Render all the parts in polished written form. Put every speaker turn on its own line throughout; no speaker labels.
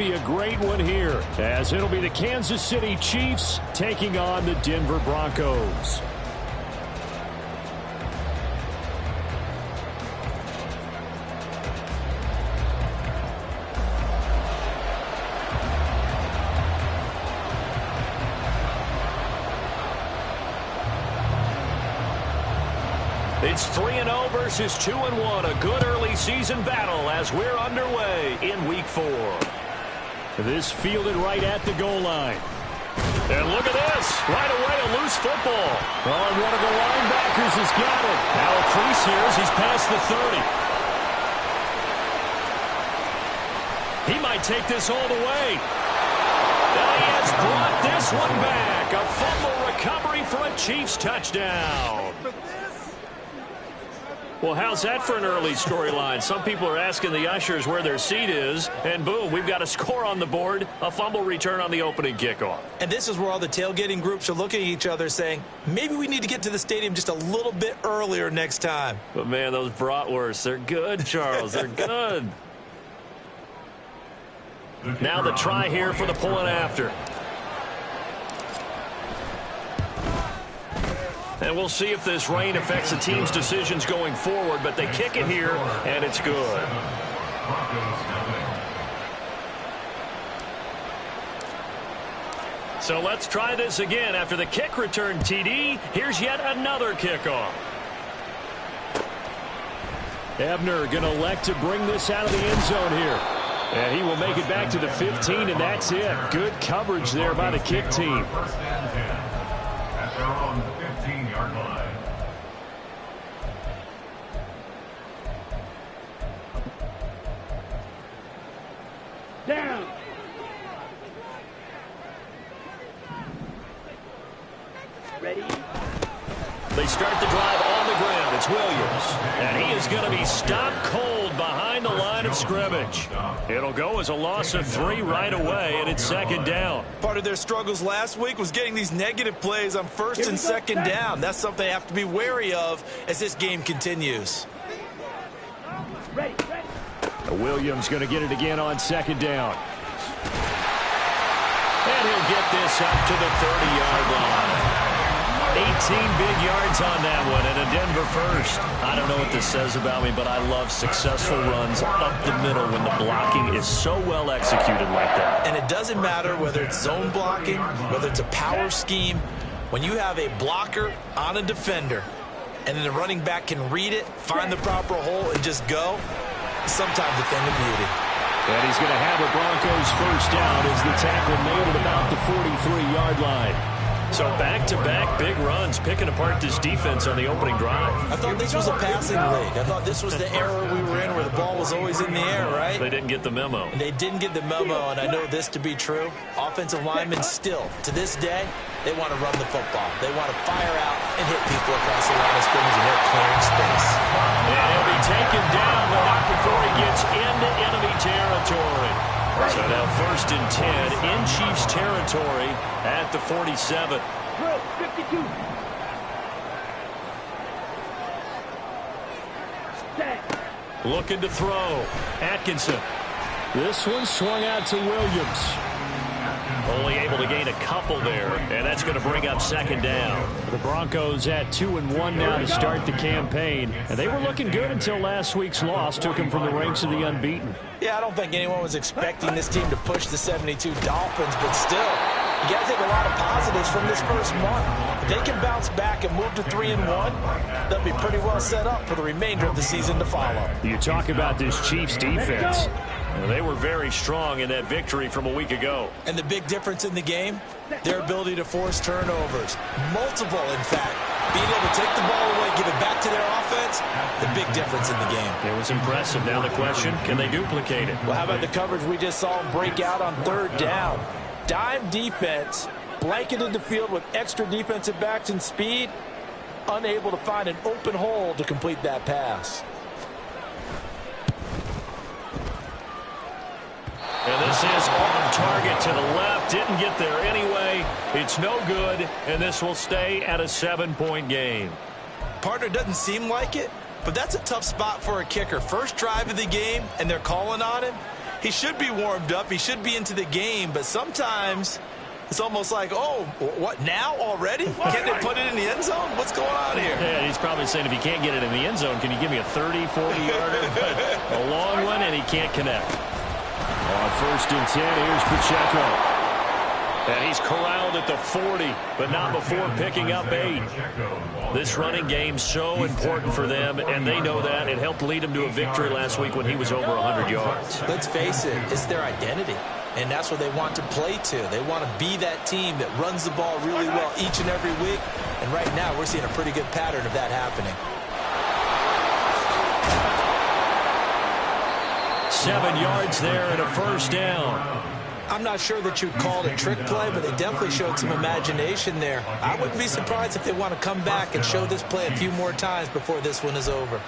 Be a great one here, as it'll be the Kansas City Chiefs taking on the Denver Broncos. It's 3-0 versus 2-1. A good early season battle as we're underway in Week 4. This fielded right at the goal line. And look at this. Right away, a loose football. Oh, and one of the linebackers has got it. Now a crease here as he's past the 30. He might take this all the way. And he has brought this one back. A fumble recovery for a Chiefs touchdown. Well, how's that for an early storyline? Some people are asking the ushers where their seat is, and boom, we've got a score on the board, a fumble return on the opening kickoff.
And this is where all the tailgating groups are looking at each other saying, maybe we need to get to the stadium just a little bit earlier next time.
But, man, those bratwursts, they're good, Charles. They're good. Now the try here for the pulling after. And we'll see if this rain affects the team's decisions going forward, but they kick it here, and it's good. So let's try this again. After the kick return TD, here's yet another kickoff. Ebner going to elect to bring this out of the end zone here. And he will make it back to the 15, and that's it. Good coverage there by the kick team.
Down. Ready?
They start the drive on the ground. It's Williams. And he is going to be stopped cold behind the line of scrimmage. It'll go as a loss of 3 right away, and it's second down.
Part of their struggles last week was getting these negative plays on first and second down. That's something they have to be wary of as this game continues.
Ready.
Williams going to get it again on second down. And he'll get this up to the 30-yard line. 18 big yards on that one, and a Denver first. I don't know what this says about me, but I love successful runs up the middle when the blocking is so well executed like that.
And it doesn't matter whether it's zone blocking, whether it's a power scheme. When you have a blocker on a defender, and then the running back can read it, find the proper hole, and just go, sometimes a thing of beauty.
And he's going to have a Broncos first down as the tackle made at about the 43-yard line. So back-to-back big runs, picking apart this defense on the opening drive.
I thought this was a passing league. I thought this was the era we were in where the ball was always in the air, right?
They didn't get the memo.
And they didn't get the memo, and I know this to be true. Offensive linemen still, to this day, they want to run the football. They want to fire out and hit people across the line of scrimmage, and they're clearing space.
And he'll be taken down, but not before he gets into enemy territory. So now first and 10 in Chiefs territory at the 47.
52.
Looking to throw. Atkinson. This one swung out to Williams. Only able to gain a couple there, and that's going to bring up second down. The Broncos at 2-1 now to start the campaign, and they were looking good until last week's loss took them from the ranks of the unbeaten.
Yeah, I don't think anyone was expecting this team to push the 72 Dolphins, but still, you got to take a lot of positives from this first month. If they can bounce back and move to 3-1, they'll be pretty well set up for the remainder of the season to follow.
You talk about this Chiefs defense. They were very strong in that victory from a week ago.
And the big difference in the game, their ability to force turnovers. Multiple, in fact. Being able to take the ball away, give it back to their offense, the big difference in the game.
It was impressive. Now the question, can they duplicate it?
Well, how about the coverage we just saw them break out on third down? Dime defense, blanketed the field with extra defensive backs and speed, unable to find an open hole to complete that pass.
And this is off target to the left. Didn't get there anyway. It's no good, and this will stay at a 7-point game.
Partner, doesn't seem like it, but that's a tough spot for a kicker. First drive of the game, and they're calling on him. he should be warmed up. He should be into the game. But sometimes it's almost like, oh, what, now already? Can't they put it in the end zone? What's going on here?
Yeah, he's probably saying, if you can't get it in the end zone, can you give me a 30, 40-yarder? But a long one, and he can't connect. On 1st and 10, here's Pacheco. And he's corralled at the 40, but not before picking up 8. This running game so important for them, and they know that. It helped lead him to a victory last week when he was over 100 yards.
Let's face it, it's their identity, and that's what they want to play to. They want to be that team that runs the ball really well each and every week, and right now we're seeing a pretty good pattern of that happening.
7 yards there and a 1st down.
I'm not sure that you'd call it a trick play, but they definitely showed some imagination there. I wouldn't be surprised if they want to come back and show this play a few more times before this one is over.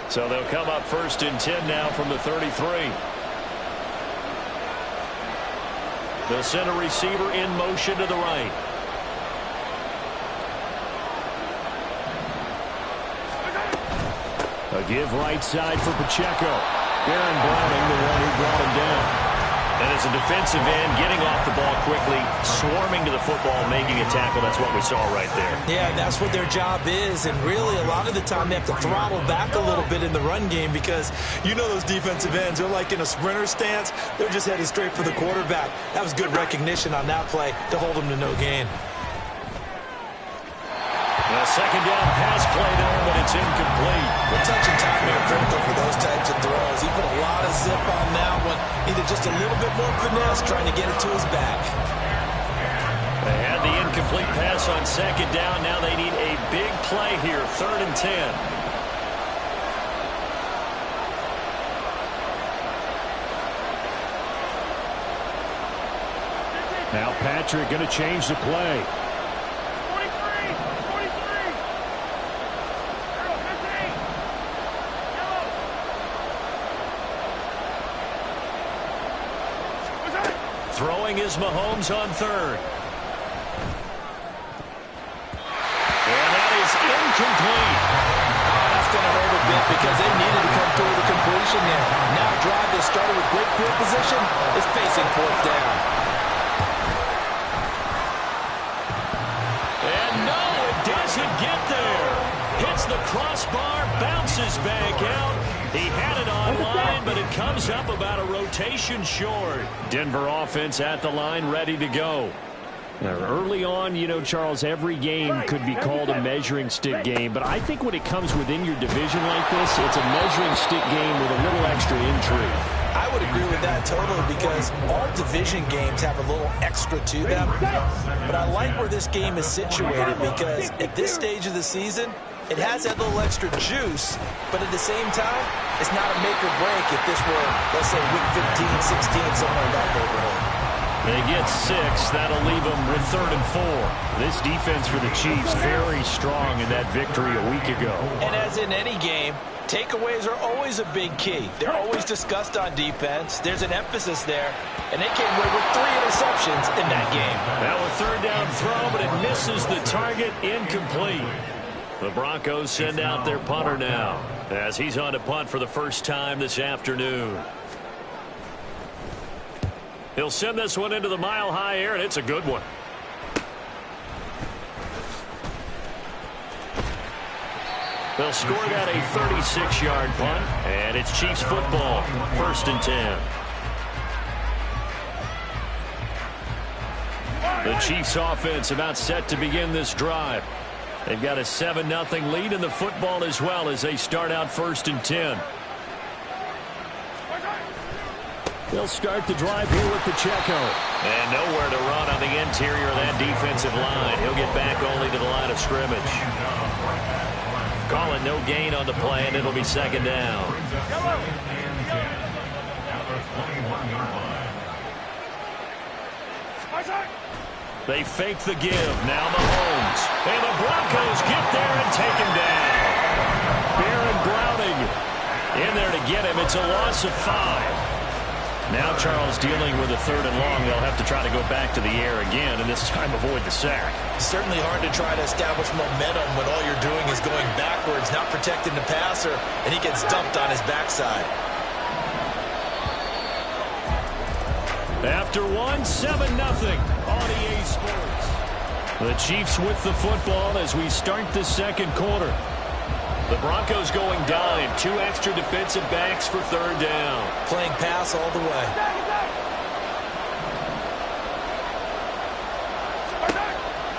So they'll come up 1st and 10 now from the 33. They'll send a receiver in motion to the right. A give right side for Pacheco. Baron Browning, the one who brought him down. And as a defensive end, getting off the ball quickly, swarming to the football, making a tackle. That's what we saw right there.
Yeah, that's what their job is. And really, a lot of the time, they have to throttle back a little bit in the run game because you know those defensive ends, they're like in a sprinter stance. They're just headed straight for the quarterback. That was good recognition on that play to hold them to no gain.
A 2nd down pass play there, but it's incomplete.
The touch and timing are critical for those types of throws. He put a lot of zip on that one. Either just a little bit more finesse trying to get it to his back.
They had the incomplete pass on 2nd down. Now they need a big play here, 3rd and 10. Now Patrick going to change the play. Throwing is Mahomes on 3rd. And that is incomplete.
That's going to hurt a bit because they needed to come through the completion there. Now a drive that started with great field position is facing 4th down.
And no, it doesn't get there. Hits the crossbar, bounces back out. He had it online, but it comes up about a rotation short. Denver offense at the line, ready to go. Now, early on, you know, Charles, every game could be called a measuring stick game, but I think when it comes within your division like this, it's a measuring stick game with a little extra intrigue.
I would agree with that totally because all division games have a little extra to them. But I like where this game is situated because at this stage of the season, it has that little extra juice, but at the same time, it's not a make or break if this were, let's say, week 15, 16, somewhere in that neighborhood.
They get 6. That'll leave them with 3rd and 4. This defense for the Chiefs very strong in that victory a week ago.
And as in any game, takeaways are always a big key. They're always discussed on defense. There's an emphasis there, and they came away with 3 interceptions in that game.
Now a 3rd down throw, but it misses the target, incomplete. The Broncos send out their punter now as he's on to punt for the first time this afternoon. He'll send this one into the mile-high air, and it's a good one. They'll score that a 36-yard punt, and it's Chiefs football, 1st and 10. The Chiefs offense about set to begin this drive. They've got a 7-0 lead in the football as well as they start out 1st and 10. They'll start the drive here with Pacheco. And nowhere to run on the interior of that defensive line. He'll get back only to the line of scrimmage. Call it no gain on the play, and it'll be 2nd down. They fake the give. Now Mahomes. And the Broncos get there and take him down. Baron Browning in there to get him. It's a loss of 5. Now Charles dealing with a 3rd and long. They'll have to try to go back to the air again, and this time avoid the sack.
Certainly hard to try to establish momentum when all you're doing is going backwards, not protecting the passer, and he gets dumped on his backside.
After 7-0 on EA Sports. The Chiefs with the football as we start the second quarter. The Broncos going dime. 2 extra defensive backs for 3rd down.
Playing pass all the way.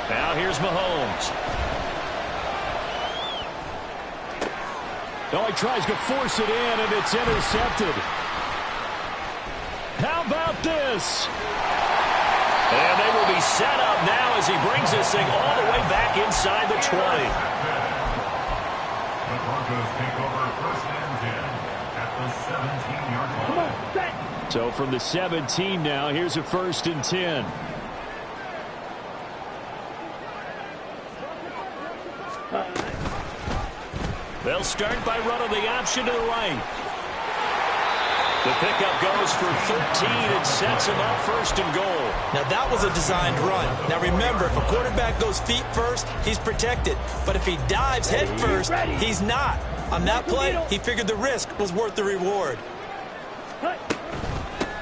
Now here's Mahomes. Oh, he tries to force it in, and it's intercepted. How about this? And they will be set up now as he brings this thing all the way back inside the 20.
The Broncos take over 1st and 10 at the 17-yard line.
So from the 17 now, here's a 1st and 10. They'll start by running the option to the right. The pickup goes for 13 and sets him up 1st and goal.
Now that was a designed run. Now remember, if a quarterback goes feet first, he's protected. But if he dives head first, he's not. On that play, he figured the risk was worth the reward.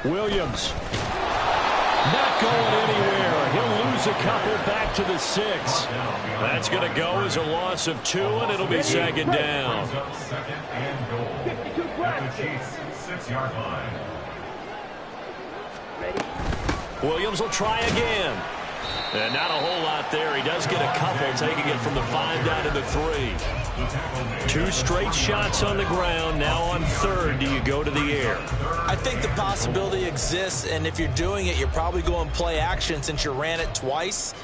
Williams. Not going anywhere. He'll lose a couple back to the 6. That's going to go as a loss of 2, and it'll be 2nd down.
2nd and goal at the Chiefs' 6-yard line.
Williams will try again. And not a whole lot there. He does get a couple, taking it from the 5 down to the 3. 2 straight shots on the ground. Now on 3rd, do you go to the air?
I think the possibility exists, and if you're doing it, you're probably going play action since you ran it twice.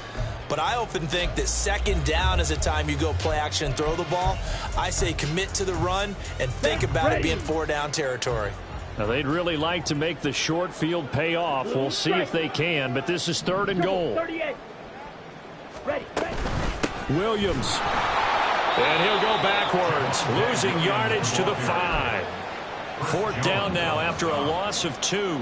But I often think that 2nd down is the time you go play action and throw the ball. I say commit to the run and think about it being 4 down territory.
Now, they'd really like to make the short field pay off. We'll see if they can, but this is 3rd and goal. Williams. And he'll go backwards, losing yardage to the 5. 4th down now after a loss of 2.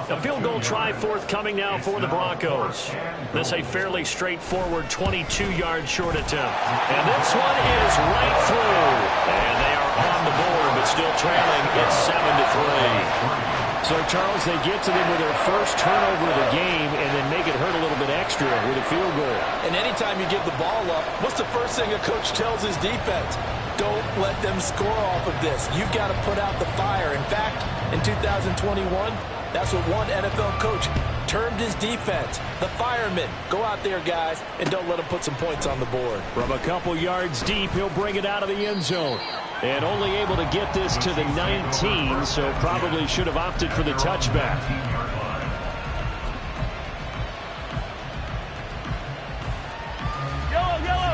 A field goal try forthcoming now for the Broncos. This a fairly straightforward 22-yard short attempt. And this one is right through. And they are on the board, but still trailing. It's 7-3. So, Charles, they get to them with their first turnover of the game and then make it hurt a little bit extra with a field goal.
And anytime you give the ball up, what's the first thing a coach tells his defense? Don't let them score off of this. You've got to put out the fire. In fact, in 2021, that's what one NFL coach termed his defense, the firemen. Go out there, guys, and don't let them put some points on the board.
From a couple yards deep, he'll bring it out of the end zone. And only able to get this to the 19, so probably should have opted for the touchback.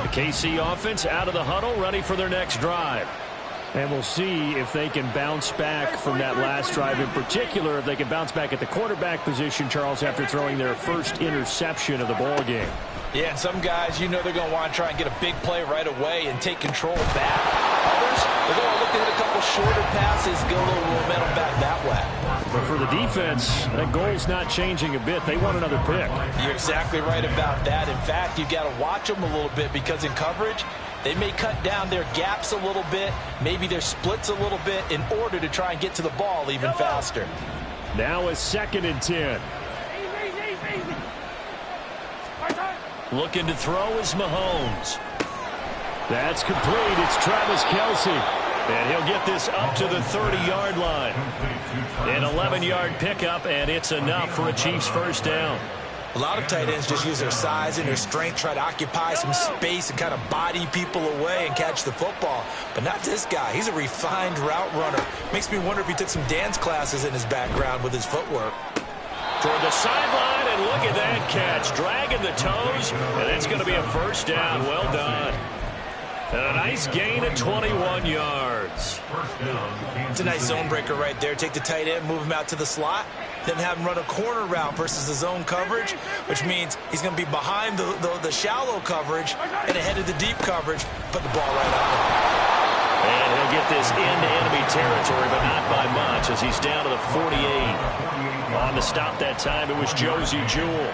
The KC offense out of the huddle, ready for their next drive. And we'll see if they can bounce back from that last drive. In particular, if they can bounce back at the quarterback position, Charles, after throwing their first interception of the ball game.
Yeah, and some guys, you know they're going to want to try and get a big play right away and take control back. Others, they're going to look to hit a couple shorter passes, get a little momentum back that way.
But for the defense, that goal's not changing a bit. They want another pick.
You're exactly right about that. In fact, you've got to watch them a little bit because in coverage, they may cut down their gaps a little bit, maybe their splits a little bit in order to try and get to the ball even faster.
Now a 2nd and 10. Looking to throw is Mahomes. That's complete. It's Travis Kelce. And he'll get this up to the 30-yard line. An 11-yard pickup, and it's enough for a Chiefs first down.
A lot of tight ends just use their size and their strength, try to occupy some space and kind of body people away and catch the football. But not this guy. He's a refined route runner. Makes me wonder if he took some dance classes in his background with his footwork.
Toward the sideline, and look at that catch. Dragging the toes, and it's going to be a first down. Well done. And a nice gain of 21 yards.
It's a nice zone breaker right there. Take the tight end, move him out to the slot, then have him run a corner route versus the zone coverage, which means he's going to be behind the shallow coverage and ahead of the deep coverage. Put the ball right on him.
And he'll get this into enemy territory, but not by much, as he's down to the 48. On the stop that time, it was Josey Jewell.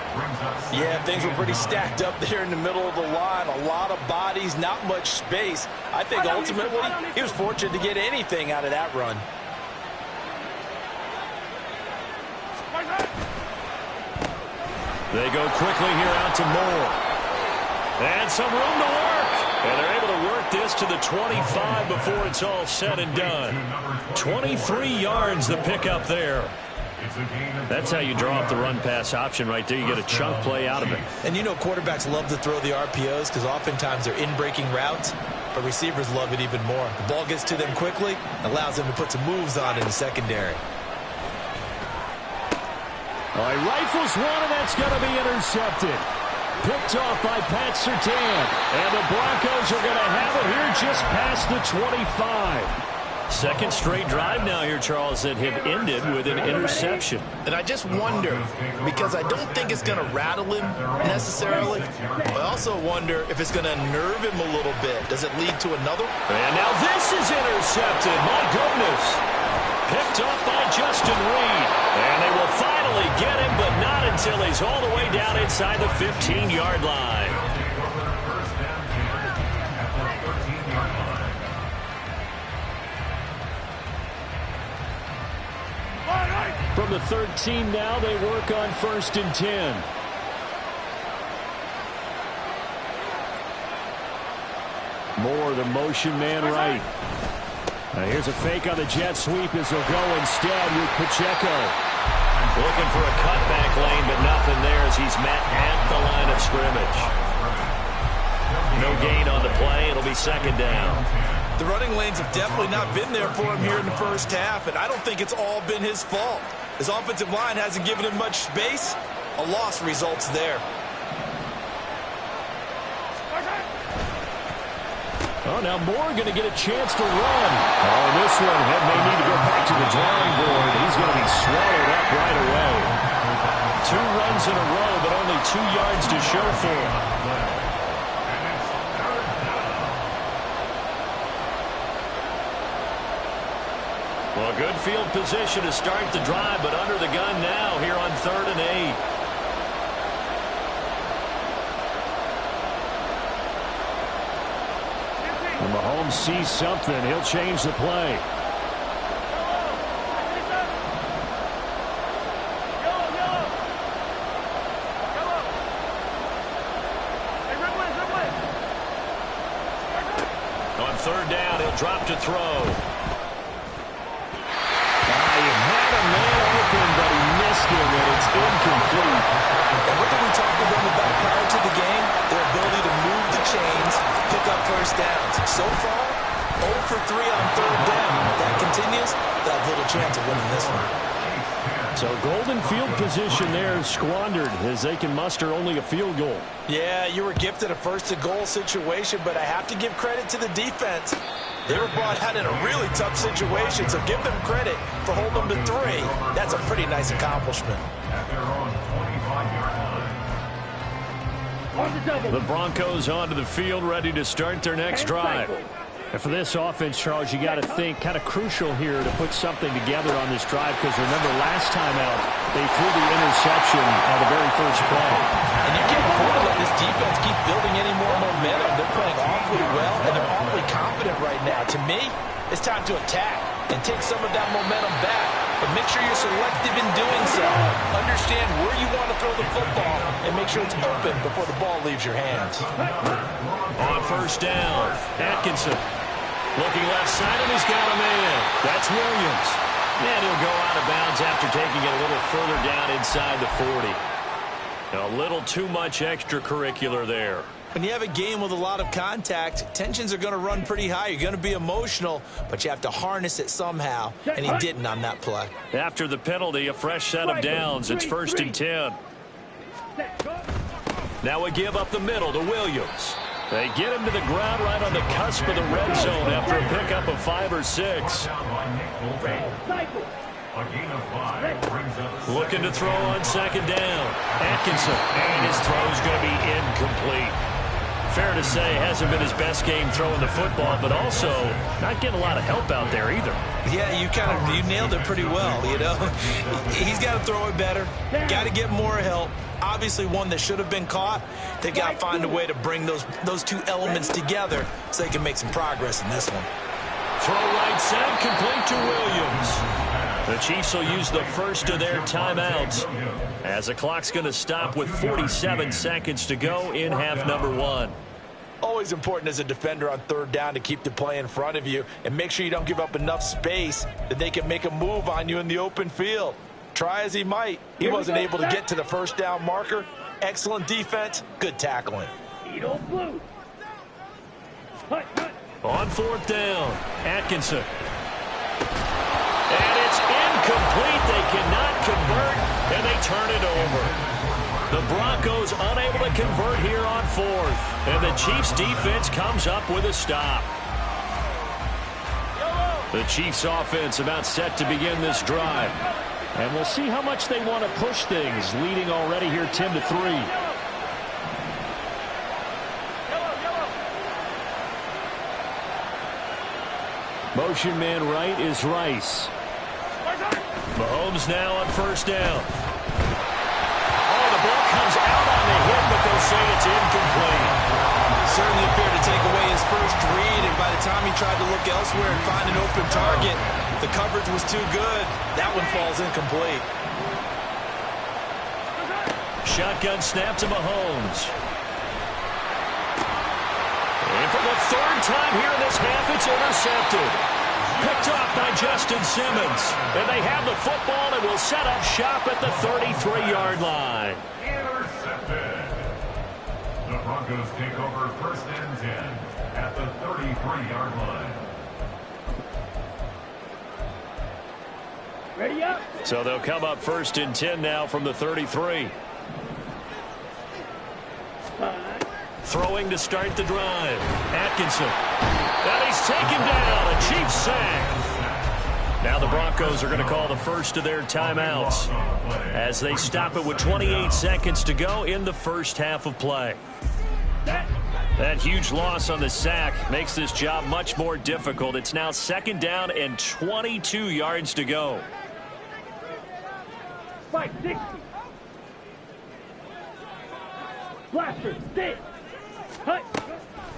Yeah, things were pretty stacked up there in the middle of the line. A lot of bodies, not much space. I think ultimately he was fortunate to get anything out of that run.
They go quickly here out to Moore. And some room to work. And they're able to work this to the 25 before it's all said and done. 23 yards the pickup there. That's how you draw up the run-pass option right there. You get a chunk play out of it.
And you know quarterbacks love to throw the RPOs because oftentimes they're in-breaking routes, but receivers love it even more. The ball gets to them quickly, allows them to put some moves on in the secondary.
All right, rifles one, and that's going to be intercepted. Picked off by Pat Surtain. And the Broncos are going to have it here just past the 25. Second straight drive now here, Charles, that have ended with an interception.
And I just wonder, because I don't think it's going to rattle him necessarily, I also wonder if it's going to unnerve him a little bit. Does it lead to another?
And now this is intercepted. My goodness. Picked up by Justin Reed. And they will finally get him, but not until he's all the way down inside the 15-yard line. From the 13 now, they work on 1st and 10. Moore, the motion man right. Here's a fake on the jet sweep as he'll go instead with Pacheco. Looking for a cutback lane, but nothing there as he's met at the line of scrimmage. No gain on the play. It'll be second down.
The running lanes have definitely not been there for him here in the first half, and I don't think it's all been his fault. His offensive line hasn't given him much space. A loss results there.
Oh, now Moore going to get a chance to run. Oh, this one may need to go back to the drawing board. He's going to be swallowed up right away. 2 runs in a row, but only 2 yards to show for him. Well, good field position to start the drive, but under the gun now here on 3rd and 8. When Mahomes sees something, he'll change the play. On 3rd down, he'll drop to throw. He had a man open, but he missed him, and it's incomplete.
And what did we talk to them about prior to the game? Their ability to move the chains, pick up first downs. So far, 0 for 3 on 3rd down. If that continues, they'll have little chance of winning this one.
So golden field position there squandered as they can muster only a field goal.
Yeah, you were gifted a first-to-goal situation, but I have to give credit to the defense. They were brought out in a really tough situation, so give them credit for holding them to 3. That's a pretty nice accomplishment.
The Broncos onto the field, ready to start their next drive. And for this offense, Charles, you got to think kind of crucial here to put something together on this drive, because remember last time out, they threw the interception on the very first play.
And you can't afford to let this defense keep building any more momentum. They're playing awfully well, and they're awfully confident right now. To me, it's time to attack and take some of that momentum back. But make sure you're selective in doing so. Understand where you want to throw the football and make sure it's open before the ball leaves your hands.
On 1st down, Atkinson. Looking left side, and he's got a man. That's Williams. And he'll go out of bounds after taking it a little further down inside the 40. A little too much extracurricular there.
When you have a game with a lot of contact, tensions are going to run pretty high. You're going to be emotional, but you have to harness it somehow, and he didn't on that play.
After the penalty, a fresh set of downs. It's 1st and 10. Now a give up the middle to Williams. They get him to the ground right on the cusp of the red zone after a pickup of 5 or 6. Looking to throw on 2nd down. Atkinson, and his throw's going to be incomplete. fair to say hasn't been his best game throwing the football, but also not getting a lot of help out there either.
Yeah, you nailed it pretty well, you know. He's got to throw it better, got to get more help. Obviously one that should have been caught. They got to find a way to bring those two elements together so they can make some progress in this one.
Throw right side, complete to Williams. The Chiefs will use the first of their timeouts as the clock's going to stop with 47 seconds to go in half number 1.
Always important as a defender on third down to keep the play in front of you and make sure you don't give up enough space that they can make a move on you in the open field. Try as he might, he wasn't able to get to the first down marker. Excellent defense, good tackling.
On fourth down, Atkinson. And it's incomplete. They cannot convert, and they turn it over. The Broncos unable to convert here on fourth, and the Chiefs defense comes up with a stop. The Chiefs offense about set to begin this drive. And we'll see how much they want to push things, leading already here 10-3. Motion man right is Rice. Mahomes now on first down. Oh, the ball comes out on the hit, but they'll say it's incomplete.
Certainly appeared to take away his first read, and by the time he tried to look elsewhere and find an open target, the coverage was too good. That one falls incomplete.
Shotgun snap to Mahomes. And for the third time here in this half, it's intercepted. Picked up by Justin Simmons. And they have the football and will set up shop at the 33-yard line.
Intercepted. The Broncos take over first and 10 at the 33-yard line.
Ready up.
So they'll come up first and 10 now from the 33. Throwing to start the drive. Atkinson. And he's taken down. A Chiefs sack. Now the Broncos are going to call the first of their timeouts as they stop it with 28 seconds to go in the first half of play. That huge loss on the sack makes this job much more difficult. It's now second down and 22 yards to go.
560. Blaster, stay. Hut.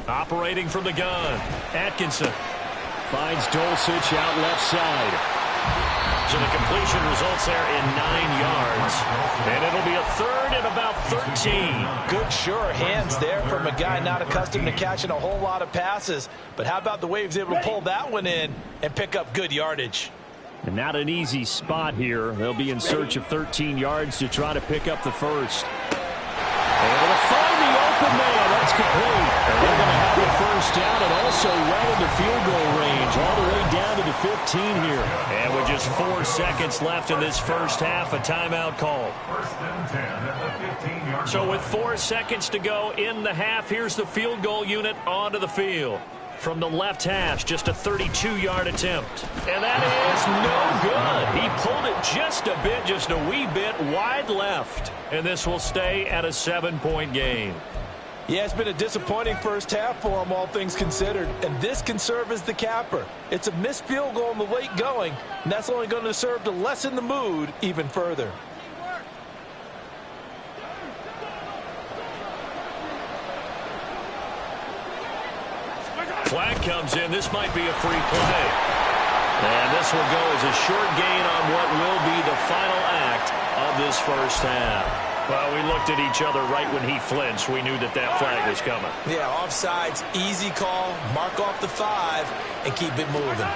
Operating from the gun. Atkinson finds Dulcich out left side. So the completion results there in 9 yards. And it'll be a third and about 13.
Good sure hands there from a guy not accustomed to catching a whole lot of passes. But how about the way he was able to pull that one in and pick up good yardage?
And not an easy spot here. They'll be in search of 13 yards to try to pick up the first. Able to find the open man. That's complete. And they're going to have the first down and also well into field goal range, all the way down to the 15 here. And with just 4 seconds left in this first half, a timeout call.
First and 10 at the 15-yard
So with 4 seconds to go in the half, here's the field goal unit onto the field. From the left hash, just a 32-yard attempt. And that is no good. He pulled it just a bit, just a wee bit wide left. And this will stay at a 7-point game.
Yeah, it's been a disappointing first half for him, all things considered. And this can serve as the capper. It's a missed field goal in the late going, and that's only going to serve to lessen the mood even further.
Flag comes in. This might be a free play. And this will go as a short gain on what will be the final act of this first half. Well, we looked at each other right when he flinched. We knew that that flag was coming.
Yeah, offsides, easy call, mark off the 5, and keep it moving.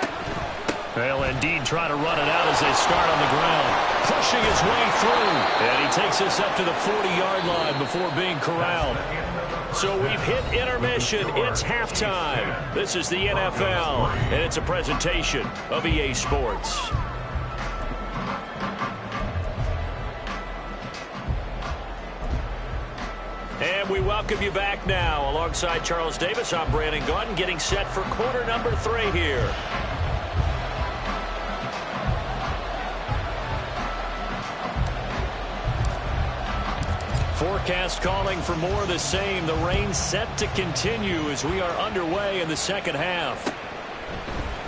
They'll indeed try to run it out as they start on the ground. Pushing his way through. And he takes us up to the 40-yard line before being corralled. So we've hit intermission. It's halftime. This is the NFL, and it's a presentation of EA Sports. And we welcome you back now. Alongside Charles Davis, I'm Brandon Gaudin, getting set for quarter number 3 here. Forecast calling for more of the same. The rain set to continue as we are underway in the second half.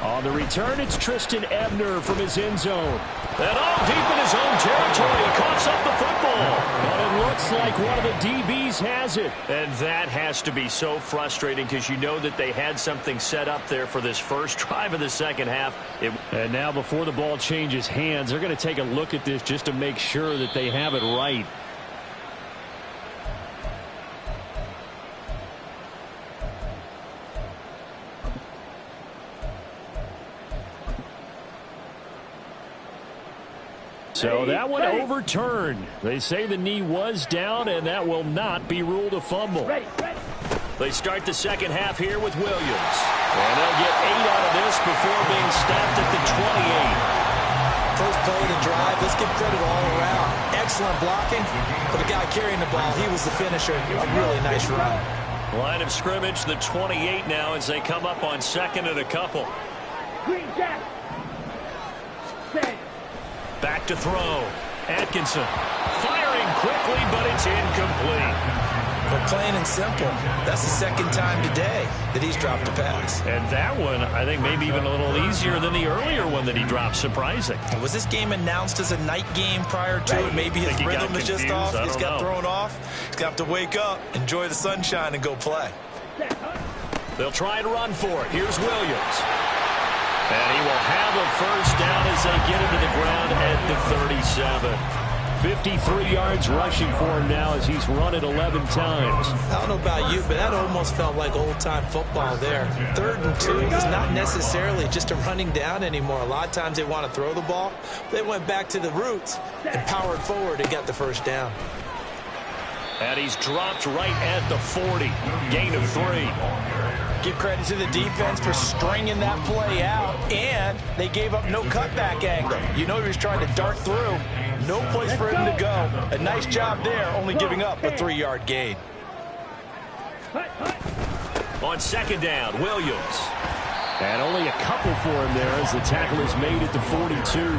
On the return, it's Tristan Ebner from his end zone. And all deep in his own territory, he coughs up the football. But it looks like one of the DBs has it. And that has to be so frustrating because you know that they had something set up there for this first drive of the second half. And now before the ball changes hands, they're going to take a look at this just to make sure that they have it right. So that one overturned. They say the knee was down, and that will not be ruled a fumble. They start the second half here with Williams. And they'll get 8 out of this before being stopped at the 28.
First play of the drive, let's give credit all around. Excellent blocking, but the guy carrying the ball, he was the finisher. A really nice run.
Line of scrimmage, the 28 now as they come up on second and a couple.
Green Jack. Set.
Back to throw. Atkinson firing quickly, but it's incomplete.
But plain and simple, that's the second time today that he's dropped a pass.
And that one, I think, maybe even a little easier than the earlier one that he dropped. Surprising.
Was this game announced as a night game prior to it? Maybe his rhythm is just off. He's got thrown off. He's got to wake up, enjoy the sunshine, and go play.
They'll try and run for it. Here's Williams. And he will have a first down as they get him to the ground at the 37. 53 yards rushing for him now as he's run it 11 times.
I don't know about you, but that almost felt like old-time football there. 3rd and 2 is not necessarily just a running down anymore. A lot of times they want to throw the ball. They went back to the roots and powered forward and got the first down.
And he's dropped right at the 40. Gain of 3.
Give credit to the defense for stringing that play out, and they gave up no cutback angle. You know he was trying to dart through. No place for him to go. A nice job there, only giving up a 3-yard gain.
On second down, Williams.
And only a couple for him there as the tackle is made at the 42.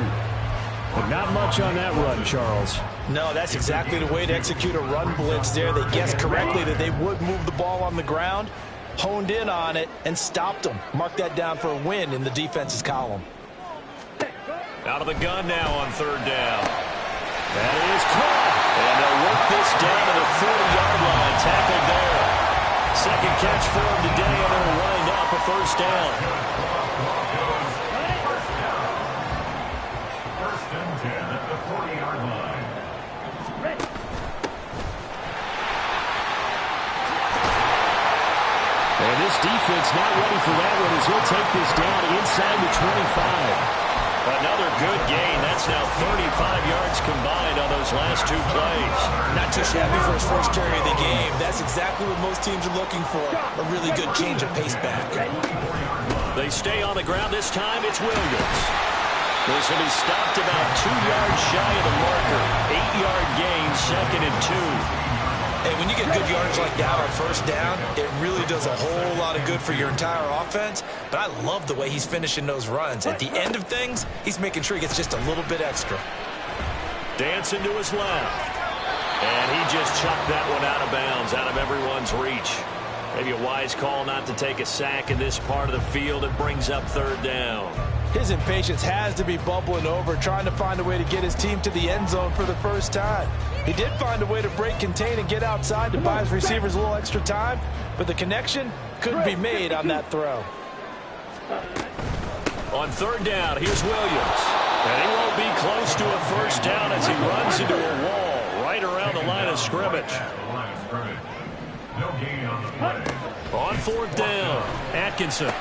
But not much on that run, Charles.
No, that's exactly the way to execute a run blitz there. They guessed correctly that they would move the ball on the ground, honed in on it, and stopped them. Mark that down for a win in the defense's column.
Out of the gun now on third down. That is caught. And they'll work this down to the 40-yard line. Tackled there. Second catch for him today, and they'll wind up a first down.
First and 10 at the 40-yard line.
And this defense not ready for that one as he'll take this down inside the 25.
Another good gain. That's now 35 yards combined on those last 2 plays.
Not too shabby for his first carry of the game. That's exactly what most teams are looking for. A really good change of pace back.
They stay on the ground this time. It's Williams. This will be stopped about 2 yards shy of the marker. 8-yard gain, second and 2.
Hey, when you get good yardage like that on first down, it really does a whole lot of good for your entire offense. But I love the way he's finishing those runs. At the end of things, he's making sure he gets just a little bit extra.
Dancing to his left. And he just chucked that one out of bounds, out of everyone's reach. Maybe a wise call not to take a sack in this part of the field. It brings up third down.
His impatience has to be bubbling over, trying to find a way to get his team to the end zone for the first time. He did find a way to break, contain, and get outside to buy his receivers a little extra time, but the connection couldn't be made on that throw.
On third down, here's Williams. And he won't be close to a first down as he runs into a wall right around the line of scrimmage.
No gain on the play.
On fourth down, Atkinson.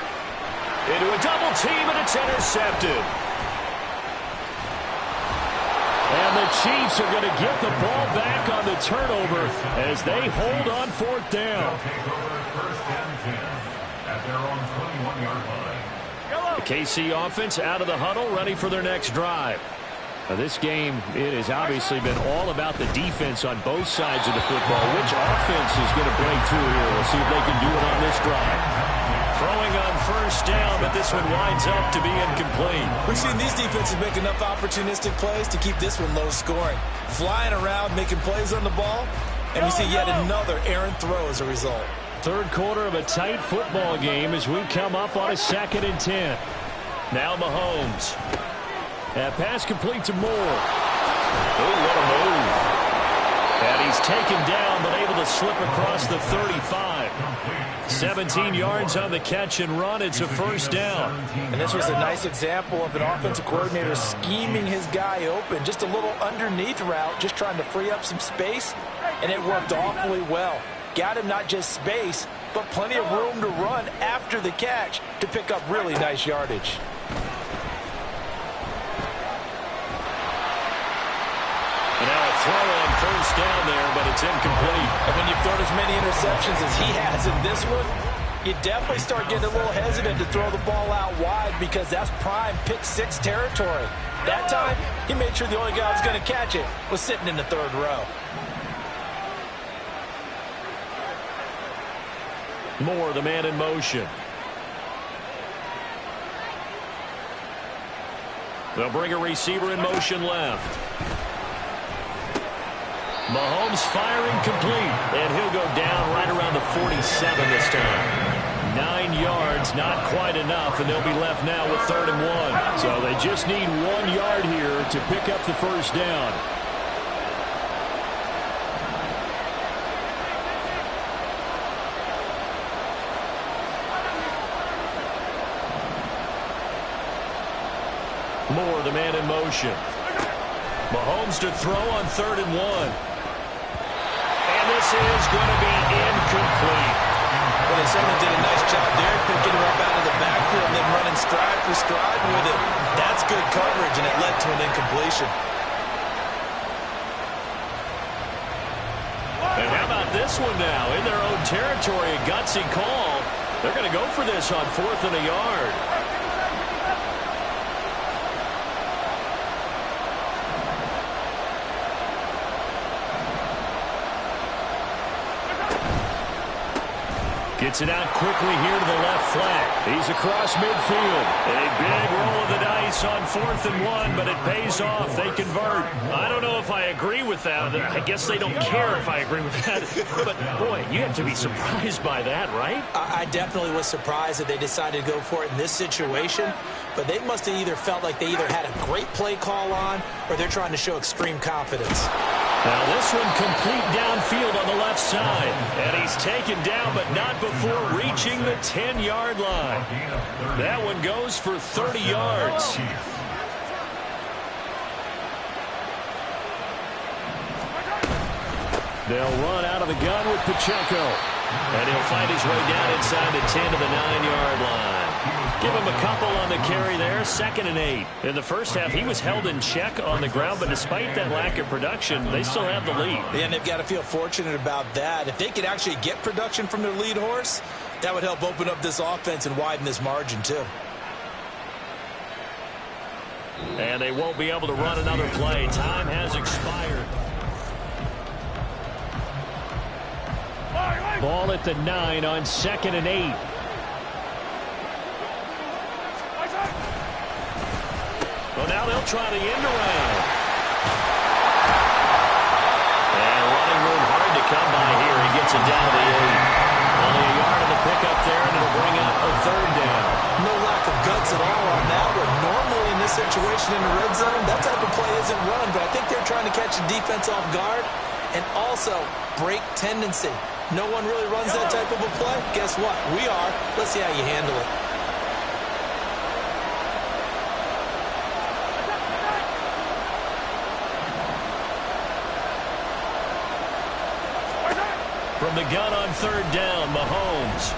Into a double team, and it's intercepted.
And the Chiefs are going to get the ball back on the turnover as they hold on fourth down.
Take over first and 10 at their own 21-yard line.
The KC offense out of the huddle, ready for their next drive.
Now this game, it has obviously been all about the defense on both sides of the football. Which offense is going to break through here? We'll see if they can do it on this drive.
Throwing on first down, but this one winds up to be incomplete.
We've seen these defenses make enough opportunistic plays to keep this one low scoring. Flying around, making plays on the ball, And we see yet another errant throw as a result.
Third quarter of a tight football game as we come up on a 2nd and 10. Now Mahomes. That pass complete to Moore. Oh, what a move. And he's taken down, but able to slip across the 35. 17 yards on the catch and run. It's a first down.
And this was a nice example of an offensive coordinator scheming his guy open. Just a little underneath route, just trying to free up some space, and it worked awfully well. Got him not just space, but plenty of room to run after the catch to pick up really nice yardage.
And now a throw on first down there, but it's incomplete.
And when you've thrown as many interceptions as he has in this one, you definitely start getting a little hesitant to throw the ball out wide because that's prime pick 6 territory. That time, he made sure the only guy who was going to catch it was sitting in the 3rd row.
Moore, the man in motion. They'll bring a receiver in motion left. Mahomes firing complete, and he'll go down right around the 47 this time. 9 yards, not quite enough, and they'll be left now with 3rd and 1. So they just need 1 yard here to pick up the first down. Moore, the man in motion. Mahomes to throw on 3rd and 1. And this is going to be incomplete.
Well, they certainly did a nice job there, picking him up out of the backfield and then running stride for stride with it. That's good coverage, and it led to an incompletion.
And how about this one now? In their own territory, a gutsy call. They're going to go for this on 4th and a yard. Gets it out quickly here to the left flat. He's across midfield. A big roll of the dice on 4th and 1, but it pays off. They convert. I don't know if I agree with that. I guess they don't care if I agree with that. But, boy, you have to be surprised by that, right?
I definitely was surprised that they decided to go for it in this situation. But they must have either felt like they either had a great play call on or they're trying to show extreme confidence.
Now this one complete downfield on the left side. And he's taken down, but not before reaching the 10-yard line. That one goes for 30 yards. They'll run out of the gun with Pacheco. And he'll find his way down inside the 10 to the 9-yard line. Give him a couple on the carry there, 2nd and 8. In the first half, he was held in check on the ground, but despite that lack of production, they still have the lead.
Yeah, and they've got to feel fortunate about that. If they could actually get production from their lead horse, that would help open up this offense and widen this margin, too.
And they won't be able to run another play. Time has expired. Ball at the 9 on 2nd and 8. Well, now they'll try the end around. And running room hard to come by here. He gets it down to the 8. Only a yard in the pickup there, and it'll bring up a 3rd down.
No lack of guts at all on that one. Normally in this situation in the red zone, that type of play isn't run, but I think they're trying to catch the defense off guard and also break tendency. No one really runs that type of a play. Guess what? We are. Let's see how you handle it.
From the gun on 3rd down, Mahomes.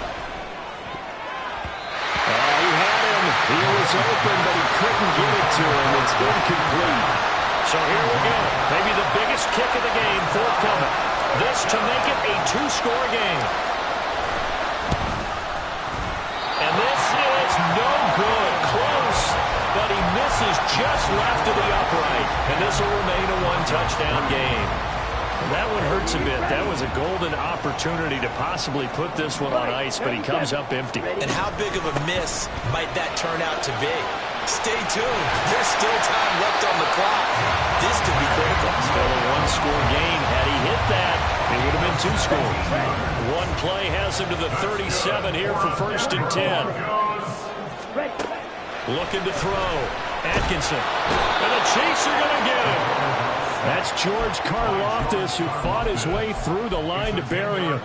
He had him. He was open, but he couldn't get it to him. It's incomplete. So here we go. Maybe the biggest kick of the game forthcoming. This to make it a 2-score game. And this is no good. Close, but he misses just left of the upright. And this will remain a 1-touchdown game. That one hurts a bit. That was a golden opportunity to possibly put this one on ice, but he comes up empty.
And how big of a miss might that turn out to be? Stay tuned. There's still time left on the clock. This could be critical.
Still a 1-score game. Had he hit that, it would score. One play has him to the 37 here for 1st and 10. Looking to throw. Atkinson. And the Chiefs are going to get him. That's George Karlaftis, who fought his way through the line to bury him.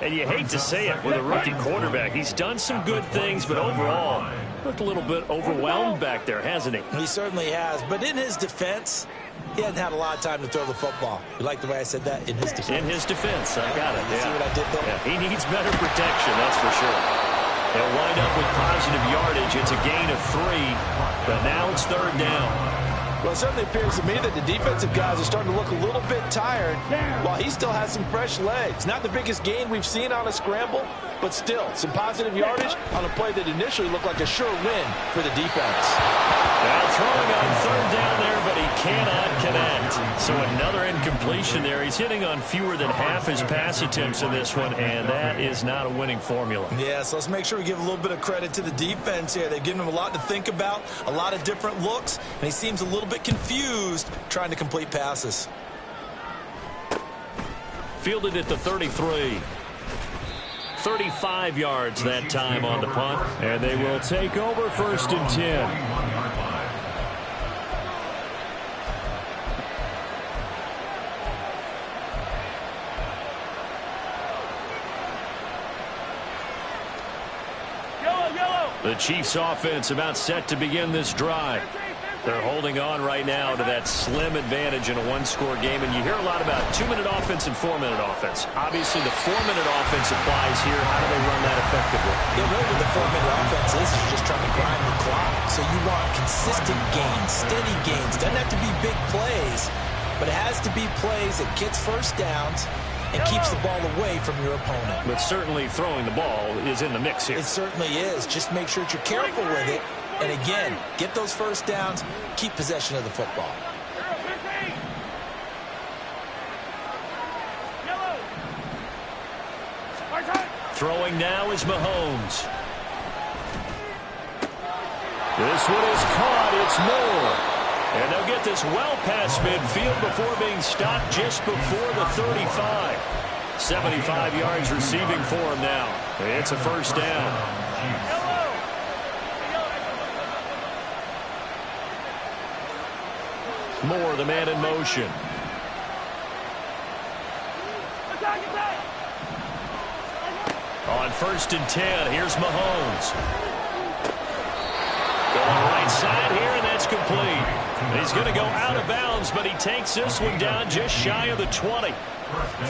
And you hate to say it with a rookie quarterback. He's done some good things, but overall, looked a little bit overwhelmed back there, hasn't he?
He certainly has. But in his defense, he hasn't had a lot of time to throw the football. You like the way I said that? In his defense.
In his defense. I got it.
You see what I did there?
Yeah, he needs better protection, that's for sure. They'll wind up with positive yardage. It's a gain of 3, but now it's 3rd down.
Well, it certainly appears to me that the defensive guys are starting to look a little bit tired while he still has some fresh legs. Not the biggest gain we've seen on a scramble, but still some positive yardage on a play that initially looked like a sure win for the defense.
Now throwing on 3rd down there, but he cannot connect. So another incompletion there. He's hitting on fewer than half his pass attempts in this one, and that is not a winning formula.
Yeah, so let's make sure we give a little bit of credit to the defense here. They've given him a lot to think about, a lot of different looks, and he seems a little bit confused trying to complete passes.
Fielded at the 33. 35 yards that time on the punt, and they will take over 1st and 10. The Chiefs offense about set to begin this drive. They're holding on right now to that slim advantage in a one-score game, and you hear a lot about 2-minute offense and 4-minute offense. Obviously, the 4-minute offense applies here. How do they run that effectively?
Yeah, really what the 4-minute offense is just trying to grind the clock. So you want consistent gains, steady gains. Doesn't have to be big plays, but it has to be plays that gets first downs and keeps the ball away from your opponent.
But certainly throwing the ball is in the mix here.
It certainly is. Just make sure that you're careful with it. And again, get those first downs, keep possession of the football.
Throwing now is Mahomes. This one is caught. It's Moore. And they'll get this well past midfield before being stopped just before the 35. 75 yards receiving for him now. It's a 1st down. Moore, the man in motion. On 1st and 10, here's Mahomes. Going right side here, and that's complete. He's going to go out of bounds, but he takes this one down just shy of the 20.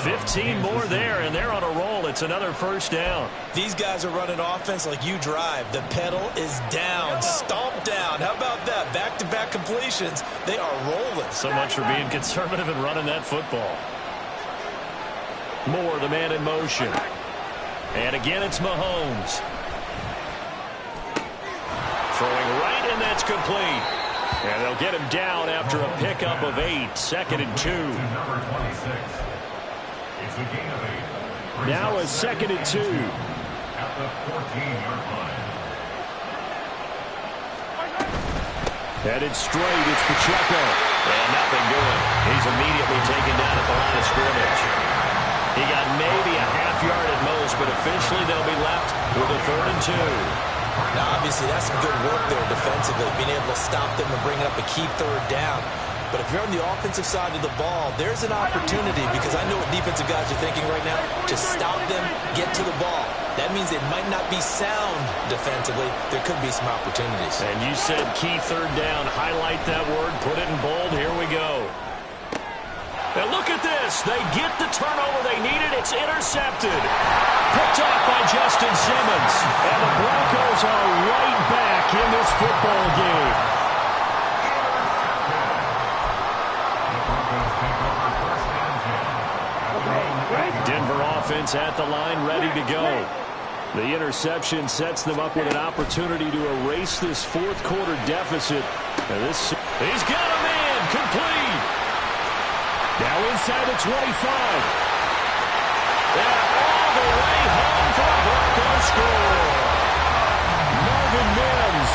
15 more there, and they're on a roll. It's another 1st down.
These guys are running offense like you drive. The pedal is down, stomped down. How about that? Back-to-back completions. They are rolling.
So much for being conservative and running that football. Moore, the man in motion. And again, it's Mahomes. Throwing right, and that's complete. And they'll get him down after a pickup of 8. 2nd and 2. Now a 2nd and 2.
At the 14-yard line.
Headed straight, it's Pacheco.
And nothing doing. He's immediately taken down at the line of scrimmage. He got maybe a half yard at most, but officially they'll be left with a 3rd and 2.
Now, obviously, that's some good work there defensively, being able to stop them and bring up a key 3rd down. But if you're on the offensive side of the ball, there's an opportunity, because I know what defensive guys are thinking right now, to stop them, get to the ball. That means they might not be sound defensively. There could be some opportunities.
And you said key 3rd down. Highlight that word. Put it in bold. Here we go. And look at this. They get the turnover they needed. It's intercepted. Picked off by Justin Simmons. And the Broncos are right back in this football game. Denver offense at the line, ready to go. The interception sets them up with an opportunity to erase this 4th quarter deficit. And he's got a man, complete. Now inside the 25. And all the way home for a Broncos score. Marvin Mims,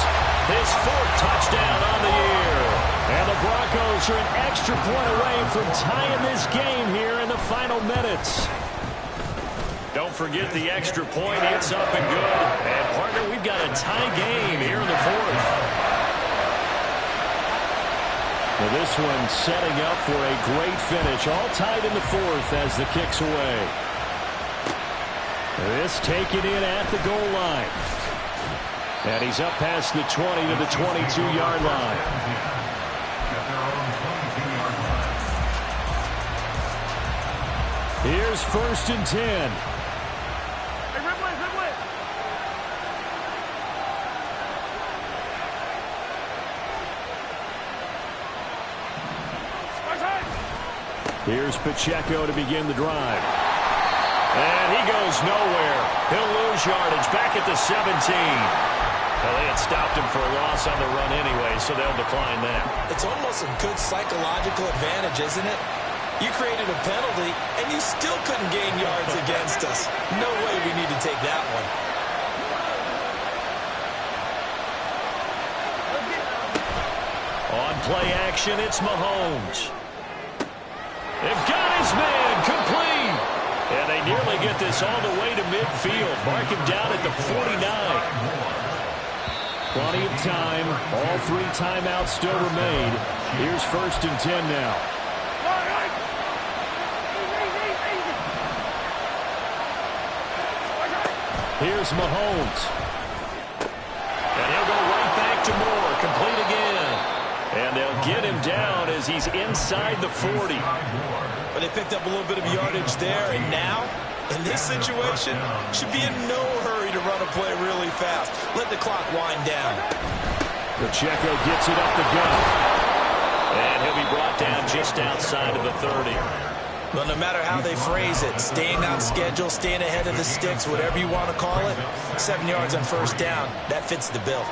his 4th touchdown on the year. And the Broncos are an extra point away from tying this game here in the final minutes.
Don't forget the extra point. It's up and good. And, partner, we've got a tie game here in the fourth.
Well, this one setting up for a great finish. All tied in the fourth as the kick's away. This taken in at the goal line. And he's up past the 20 to the 22-yard line. Here's 1st and 10. Here's Pacheco to begin the drive.
And he goes nowhere. He'll lose yardage back at the 17. Well, they had stopped him for a loss on the run anyway, so they'll decline that.
It's almost a good psychological advantage, isn't it? You created a penalty, and you still couldn't gain yards against us. No way we need to take that one.
On play action, it's Mahomes. They've got his man complete. And they nearly get this all the way to midfield. Mark him down at the 49.
Plenty of time. All 3 timeouts still remain. Here's 1st and 10 now. Here's Mahomes.
And he'll go right back to Moore. Complete again. And they'll get him down as he's inside the 40.
But they picked up a little bit of yardage there, and now, in this situation, should be in no hurry to run a play really fast. Let the clock wind down.
Pacheco gets it up the gut.
And he'll be brought down just outside of the 30.
Well, no matter how they phrase it, staying on schedule, staying ahead of the sticks, whatever you want to call it, 7 yards on 1st down, that fits the bill.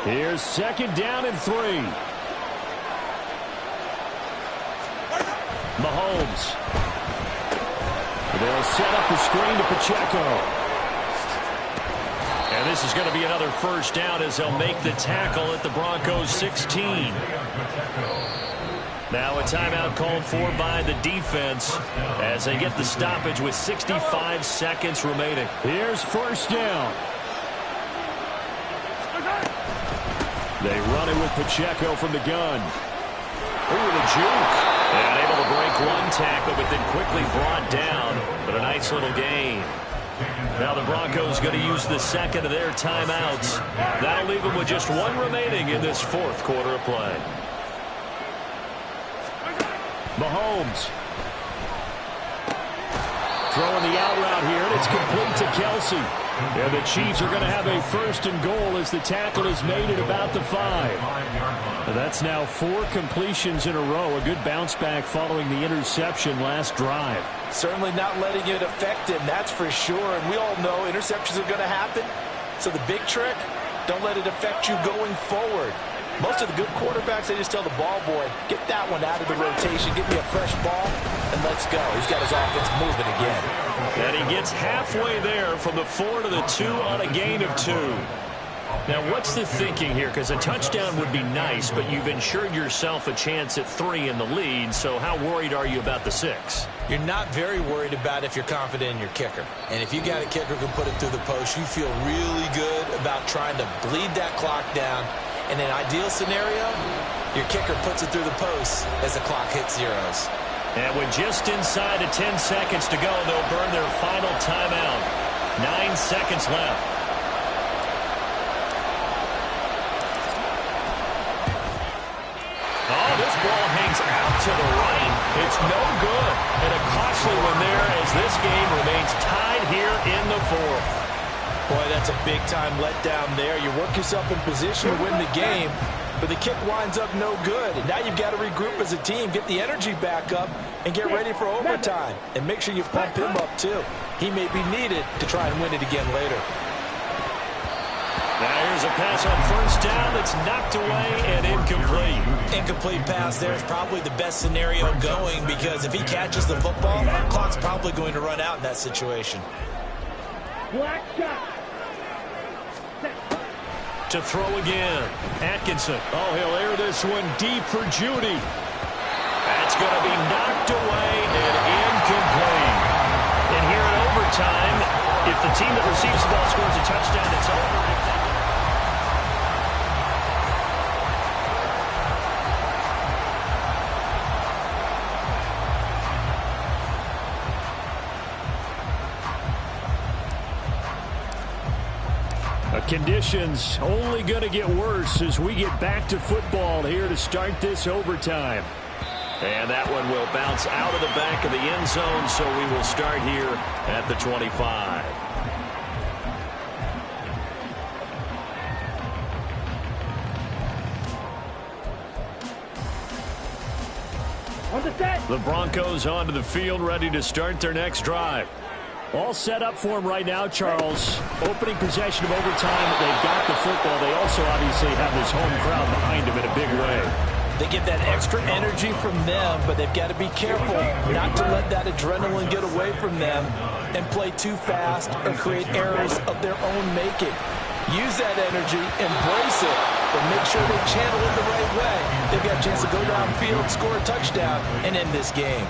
Here's 2nd down and 3. Mahomes. They'll set up the screen to Pacheco.
And this is going to be another 1st down as they'll make the tackle at the Broncos 16. Now a timeout called for by the defense as they get the stoppage with 65 seconds remaining.
Here's 1st down. They run it with Pacheco from the gun.
Ooh, the juke. And able to break one tackle, but then quickly brought down. But a nice little gain. Now the Broncos going to use the 2nd of their timeouts. That'll leave them with just 1 remaining in this 4th quarter of play.
Mahomes. Throwing the out route here, and it's complete to Kelsey. And the Chiefs are going to have a 1st and goal as the tackle is made at about the 5. That's now 4 completions in a row. A good bounce back following the interception last drive.
Certainly not letting it affect him, that's for sure. And we all know interceptions are going to happen. So the big trick, don't let it affect you going forward. Most of the good quarterbacks, they just tell the ball boy, get that one out of the rotation, give me a fresh ball, and let's go. He's got his offense moving again.
And he gets halfway there from the 4 to the 2 on a gain of 2. Now, what's the thinking here? Because a touchdown would be nice, but you've ensured yourself a chance at 3 in the lead, so how worried are you about the 6?
You're not very worried about if you're confident in your kicker. And if you got a kicker who can put it through the post, you feel really good about trying to bleed that clock down. In an ideal scenario, your kicker puts it through the post as the clock hits zeros.
And with just inside of 10 seconds to go, they'll burn their final timeout. 9 seconds left. Oh, this ball hangs out to the right. It's no good. And a costly one there as this game remains tied here in the 4th.
Boy, that's a big-time letdown there. You work yourself in position to win the game, but the kick winds up no good. And now you've got to regroup as a team, get the energy back up, and get ready for overtime. And make sure you pump him up, too. He may be needed to try and win it again later.
Now here's a pass on 1st down that's knocked away and incomplete.
Incomplete pass there is probably the best scenario going because if he catches the football, the clock's probably going to run out in that situation.
Black shot.
To throw again. Atkinson.
Oh, he'll air this one deep for Judy.
That's going to be knocked away and incomplete. If the team that receives the ball scores a touchdown, it's over. Conditions only going to get worse as we get back to football here to start this overtime. And that one will bounce out of the back of the end zone, so we will start here at the 25.
On the set.
The Broncos onto the field, ready to start their next drive.
All set up for him right now, Charles. Opening possession of overtime. They've got the football. They also obviously have this home crowd behind them in a big way.
They get that extra energy from them, but they've got to be careful not to let that adrenaline get away from them and play too fast or create errors of their own making. Use that energy, embrace it, but make sure they channel it the right way. They've got a chance to go downfield, score a touchdown, and end this game.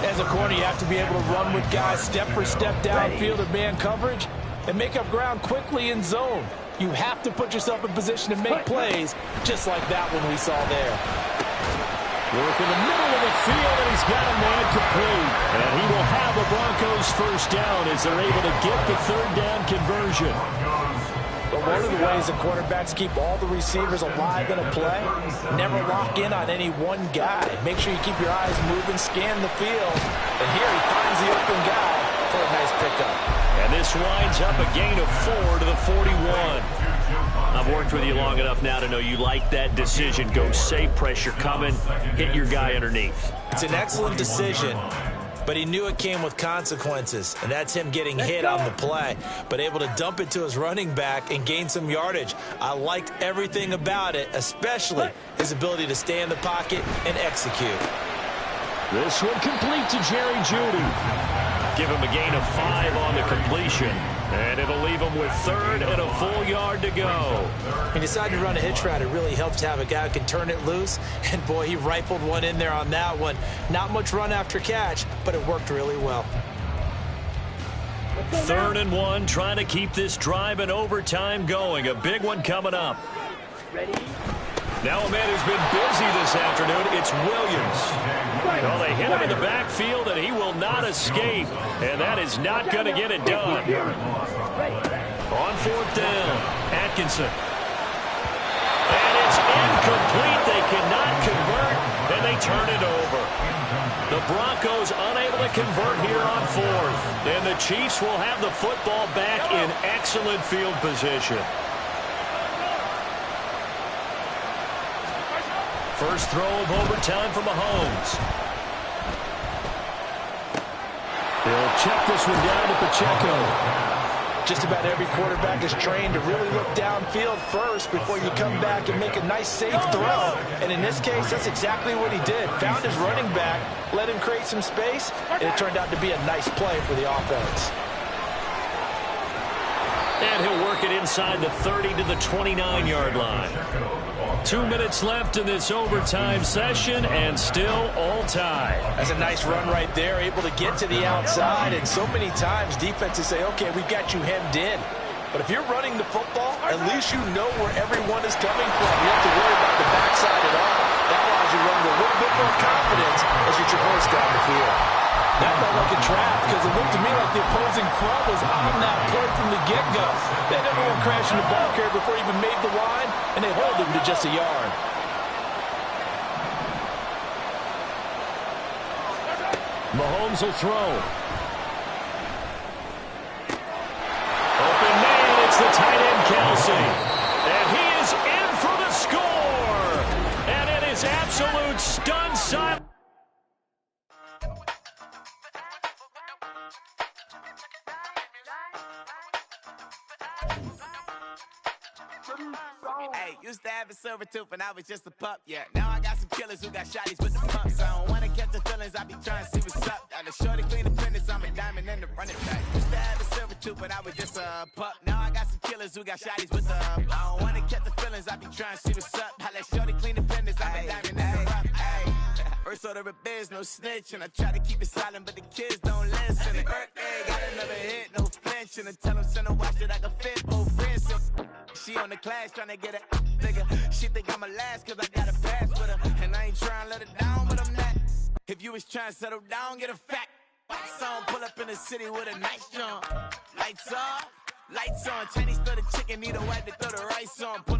As a corner, you have to be able to run with guys step for step downfield in man coverage and make up ground quickly in zone. You have to put yourself in position to make plays, just like that one we saw there.
Work in the middle of the field, and he's got a man complete. And he will have the Broncos first down as they're able to get the third down conversion.
But one of the ways the quarterbacks keep all the receivers alive in a play, never lock in on any one guy. Make sure you keep your eyes moving, scan the field. And here he finds the open guy for a nice pickup.
And this winds up a gain of 4 to the 41. I've worked with you long enough now to know you like that decision. Go safe, pressure coming, hit your guy underneath.
It's an excellent decision, but he knew it came with consequences, and that's him getting hit on the play, but able to dump it to his running back and gain some yardage. I liked everything about it, especially his ability to stay in the pocket and execute.
This one complete to Jerry Jeudy.
Give him a gain of 5 on the completion, and it'll leave him with third and a full yard to go.
He decided to run a hitch route. It really helps to have a guy who can turn it loose, and boy, he rifled one in there on that one. Not much run after catch, but it worked really well.
3rd and 1, trying to keep this drive in overtime going. A big one coming up.
Ready?
Now a man who's been busy this afternoon, it's Williams. Well, they hit him in the backfield, and he will not escape. And that is not going to get it done. On 4th down, Atkinson. And it's incomplete. They cannot convert, and they turn it over. The Broncos unable to convert here on 4th. And the Chiefs will have the football back in excellent field position. First throw of overtime for Mahomes.
They'll check this one down to Pacheco.
Just about every quarterback is trained to really look downfield first before you come back and make a nice, safe throw. And in this case, that's exactly what he did. Found his running back, let him create some space, and it turned out to be a nice play for the offense.
And he'll work it inside the 30 to the 29-yard line. 2 minutes left in this overtime session, and still all tied.
That's a nice run right there, able to get to the outside. And so many times defenses say, okay, we've got you hemmed in. But if you're running the football, at least you know where everyone is coming from. You don't have to worry about the backside at all. That allows you to run with a little bit more confidence as you traverse down the field. That felt like a trap because it looked to me like the opposing front was on that play from the get-go. They never went crashing the ball carrier before he even made the line, and they hold him to just a yard.
Mahomes will throw.
Open man, it's the tight end Kelsey. And he is in for the score. And it is absolute stun silence.
Hey, used to have a silver tooth when I was just a pup, yeah. Now I got some killers who got shotties with the pumps. I don't wanna catch the feelings, I be trying to see what's up. Got a shorty clean the fitness, I'm a diamond in the running back. Used to have a silver tooth when I was just a pup. Now I got some killers who got shotties with the I don't wanna catch the feelings, I be trying to see what's up. I let shorty clean the fitness, I'm a diamond in the rough. First order of biz, no snitch. And I try to keep it silent, but the kids don't listen. And birthday, got another hit, no flinching. And tell them send a watch that I can fit both wrists. She on the class trying to get it nigga. She think I'm a last cause I got a pass with her. And I ain't trying to let it down, but I'm not. If you was trying to settle down, get a fact. Song pull up in the city with a nice jump. Lights off, lights on. Chinese throw the chicken, need a wipe to throw the rice on. Pull